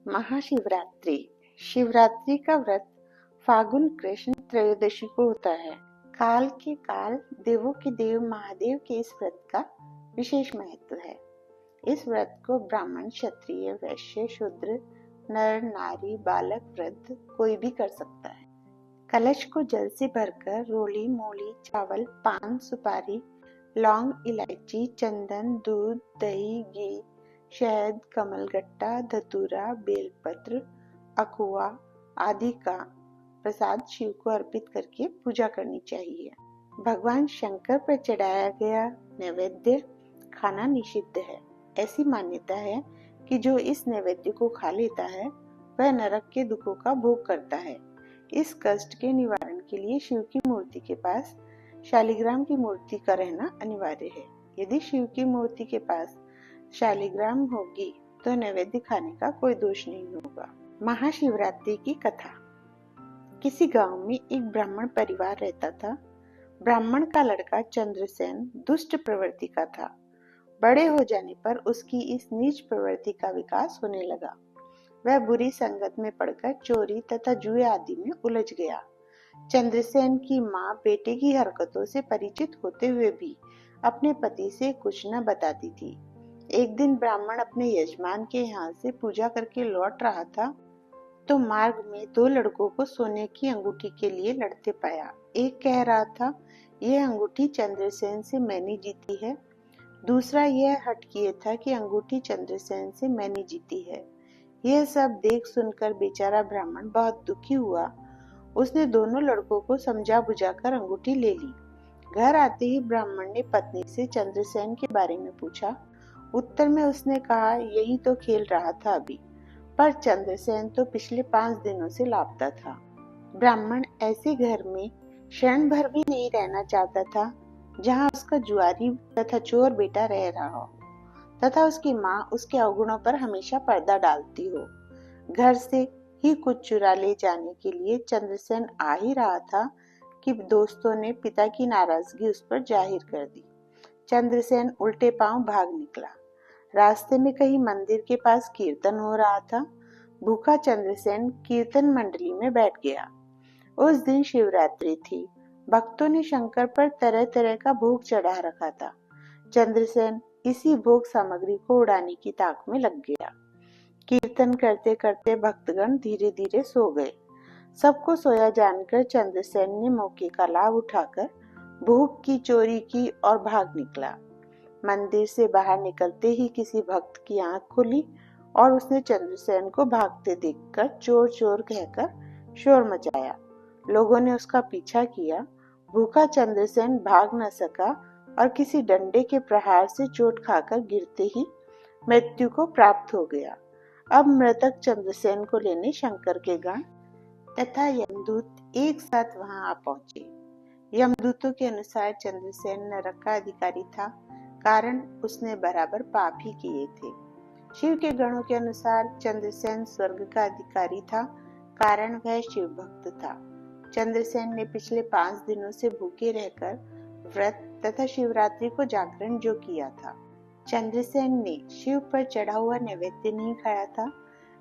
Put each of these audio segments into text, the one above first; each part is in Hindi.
महाशिवरात्रि। शिवरात्रि का व्रत फागुन कृष्ण त्रयोदशी को होता है। काल के काल देवों के देव महादेव के इस व्रत का विशेष महत्व है। इस व्रत को ब्राह्मण, क्षत्रिय, वैश्य, शूद्र, नर, नारी, बालक, वृद्ध कोई भी कर सकता है। कलश को जल से भरकर रोली, मूली, चावल, पान, सुपारी, लौंग, इलायची, चंदन, दूध, दही, घी, शहद, कमलगट्टा, धतूरा, बेलपत्र, अखुआ आदि का प्रसाद शिव को अर्पित करके पूजा करनी चाहिए। भगवान शंकर पर चढ़ाया गया नैवेद्य खाना निषिद्ध है। ऐसी मान्यता है कि जो इस नैवेद्य को खा लेता है वह नरक के दुखों का भोग करता है। इस कष्ट के निवारण के लिए शिव की मूर्ति के पास शालिग्राम की मूर्ति का रहना अनिवार्य है। यदि शिव की मूर्ति के पास शालिग्राम होगी तो नैवेद्य खाने का कोई दोष नहीं होगा। महाशिवरात्रि की कथा। किसी गांव में एक ब्राह्मण परिवार रहता था। ब्राह्मण का लड़का चंद्रसेन दुष्ट प्रवृत्ति का था। बड़े हो जाने पर उसकी इस नीच प्रवृत्ति का विकास होने लगा। वह बुरी संगत में पड़कर चोरी तथा जुए आदि में उलझ गया। चंद्रसेन की माँ बेटे की हरकतों से परिचित होते हुए भी अपने पति से कुछ न बताती थी। एक दिन ब्राह्मण अपने यजमान के यहाँ से पूजा करके लौट रहा था तो मार्ग में दो लड़कों को सोने की अंगूठी के लिए लड़ते पाया। एक कह रहा था, यह अंगूठी चंद्रसेन से मैंने जीती है। दूसरा यह हठ किए था कि अंगूठी चंद्रसेन से मैंने जीती है। यह सब देख सुनकर बेचारा ब्राह्मण बहुत दुखी हुआ। उसने दोनों लड़कों को समझा बुझाकर अंगूठी ले ली। घर आते ही ब्राह्मण ने पत्नी से चंद्रसेन के बारे में पूछा। उत्तर में उसने कहा, यही तो खेल रहा था अभी, पर चंद्रसेन तो पिछले 5 दिनों से लापता था। ब्राह्मण ऐसे घर में क्षण भर भी नहीं रहना चाहता था जहाँ उसका जुआरी तथा चोर बेटा रह रहा हो तथा उसकी माँ उसके अवगुणों पर हमेशा पर्दा डालती हो। घर से ही कुछ चुरा ले जाने के लिए चंद्रसेन आ ही रहा था कि दोस्तों ने पिता की नाराजगी उस पर जाहिर कर दी। चंद्रसेन उल्टे पांव भाग निकला। रास्ते में कहीं मंदिर के पास कीर्तन हो रहा था। भूखा चंद्रसेन कीर्तन मंडली में बैठ गया। उस दिन शिवरात्रि थी। भक्तों ने शंकर पर तरह तरह का भोग चढ़ा रखा था। चंद्रसेन इसी भोग सामग्री को उड़ाने की ताक में लग गया। कीर्तन करते करते भक्तगण धीरे धीरे सो गए। सबको सोया जानकर चंद्रसेन ने मौके का लाभ उठाकर भोग की चोरी की और भाग निकला। मंदिर से बाहर निकलते ही किसी भक्त की आंख खुली और उसने चंद्रसेन को भागते देखकर चोर चोर कहकर शोर मचाया। लोगों ने उसका पीछा किया। भूखा चंद्रसेन भाग न सका और किसी डंडे के प्रहार से चोट खाकर गिरते ही मृत्यु को प्राप्त हो गया। अब मृतक चंद्रसेन को लेने शंकर के गण तथा यमदूत एक साथ वहां आ पहुंचे। यमदूतों के अनुसार चंद्रसेन नरक का अधिकारी था, कारण उसने बराबर पाप ही किए थे। शिव के गणों के अनुसार चंद्रसेन स्वर्ग का अधिकारी था, कारण वह शिव भक्त था। चंद्रसेन ने पिछले 5 दिनों से भूखे रहकर व्रत तथा शिवरात्रि को जागरण जो किया था। चंद्रसेन ने शिव पर चढ़ा हुआ नैवेद्य नहीं खाया था।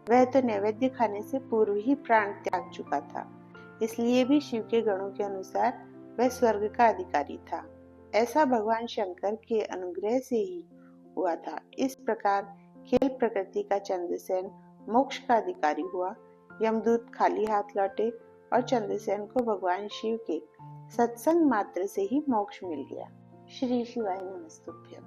वह तो नैवेद्य खाने से पूर्व ही प्राण त्याग चुका था। इसलिए भी शिव के गणों के अनुसार वह स्वर्ग का अधिकारी था। ऐसा भगवान शंकर के अनुग्रह से ही हुआ था। इस प्रकार खेल प्रकृति का चंद्रसेन मोक्ष का अधिकारी हुआ। यमदूत खाली हाथ लौटे और चंद्रसेन को भगवान शिव के सत्संग मात्र से ही मोक्ष मिल गया। श्री शिवाय नमस्तुभ्यम।